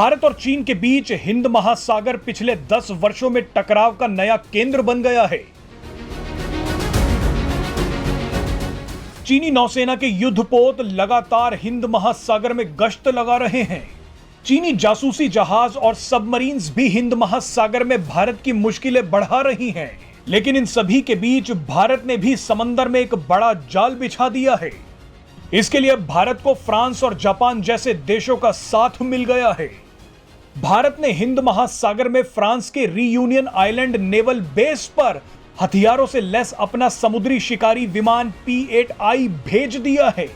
भारत और चीन के बीच हिंद महासागर पिछले 10 वर्षों में टकराव का नया केंद्र बन गया है। चीनी नौसेना के युद्धपोत लगातार हिंद महासागर में गश्त लगा रहे हैं। चीनी जासूसी जहाज और सबमरीन्स भी हिंद महासागर में भारत की मुश्किलें बढ़ा रही हैं। लेकिन इन सभी के बीच भारत ने भी समंदर में एक बड़ा जाल बिछा दिया है। इसके लिए भारत को फ्रांस और जापान जैसे देशों का साथ मिल गया है। भारत ने हिंद महासागर में फ्रांस के रीयूनियन आइलैंड नेवल बेस पर हथियारों से लैस अपना समुद्री शिकारी विमान P-8I भेज दिया है।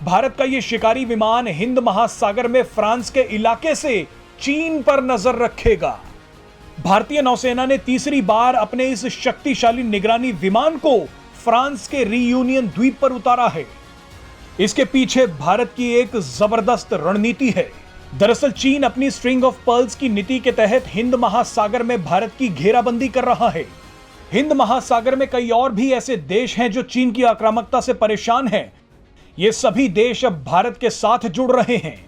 भारत का यह शिकारी विमान हिंद महासागर में फ्रांस के इलाके से चीन पर नजर रखेगा। भारतीय नौसेना ने तीसरी बार अपने इस शक्तिशाली निगरानी विमान को फ्रांस के रीयूनियन द्वीप पर उतारा है। इसके पीछे भारत की एक जबरदस्त रणनीति है। दरअसल चीन अपनी स्ट्रिंग ऑफ पर्ल्स की नीति के तहत हिंद महासागर में भारत की घेराबंदी कर रहा है। हिंद महासागर में कई और भी ऐसे देश हैं जो चीन की आक्रामकता से परेशान हैं। ये सभी देश अब भारत के साथ जुड़ रहे हैं।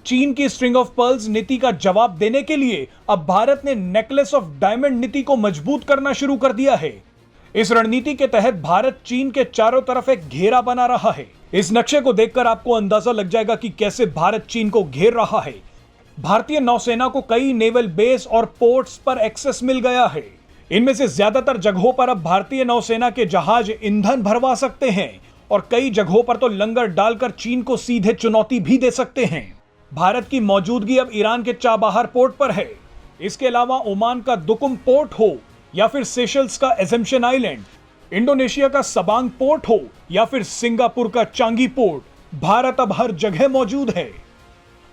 चीन की स्ट्रिंग ऑफ पर्ल्स नीति का जवाब देने के लिए अब भारत ने नेकलेस ऑफ डायमंड नीति को मजबूत करना शुरू कर दिया है। इस रणनीति के तहत भारत चीन के चारों तरफ एक घेरा बना रहा है। इस नक्शे को देखकर आपको अंदाजा लग जाएगा कि कैसे भारत चीन को घेर रहा है। भारतीय नौसेना को कई नेवल बेस और पोर्ट्स पर एक्सेस मिल गया है। इनमें से ज्यादातर जगहों पर अब भारतीय नौसेना के जहाज ईंधन भरवा सकते हैं और कई जगहों पर तो लंगर डालकर चीन को सीधे चुनौती भी दे सकते हैं। भारत की मौजूदगी अब ईरान के चाबहार पोर्ट पर है। इसके अलावा ओमान का दुकुम पोर्ट हो या फिर सेशल्स का एजम्पशन आइलैंड, इंडोनेशिया का सबांग पोर्ट हो या फिर सिंगापुर का चांगी पोर्ट, भारत अब हर जगह मौजूद है।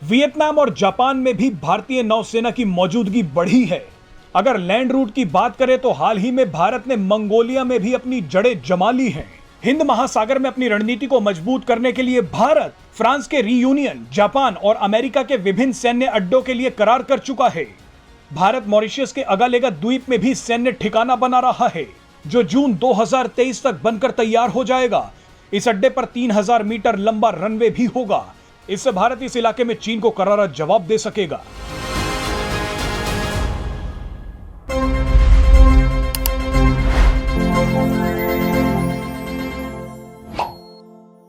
वियतनाम और जापान में भी भारतीय नौसेना की मौजूदगी बढ़ी है। अगर लैंड रूट की बात करें तो हाल ही में भारत ने मंगोलिया में भी अपनी जड़ें जमा ली हैं। हिंद महासागर में अपनी रणनीति को मजबूत करने के लिए भारत फ्रांस के रीयूनियन, जापान और अमेरिका के विभिन्न सैन्य अड्डों के लिए करार कर चुका है। भारत मॉरिशस के अगालेगा द्वीप में भी सैन्य ठिकाना बना रहा है, जो जून 2023 तक बनकर तैयार हो जाएगा। इस अड्डे पर 3000 मीटर लंबा रनवे भी होगा। इससे भारत इस इलाके में चीन को करारा जवाब दे सकेगा।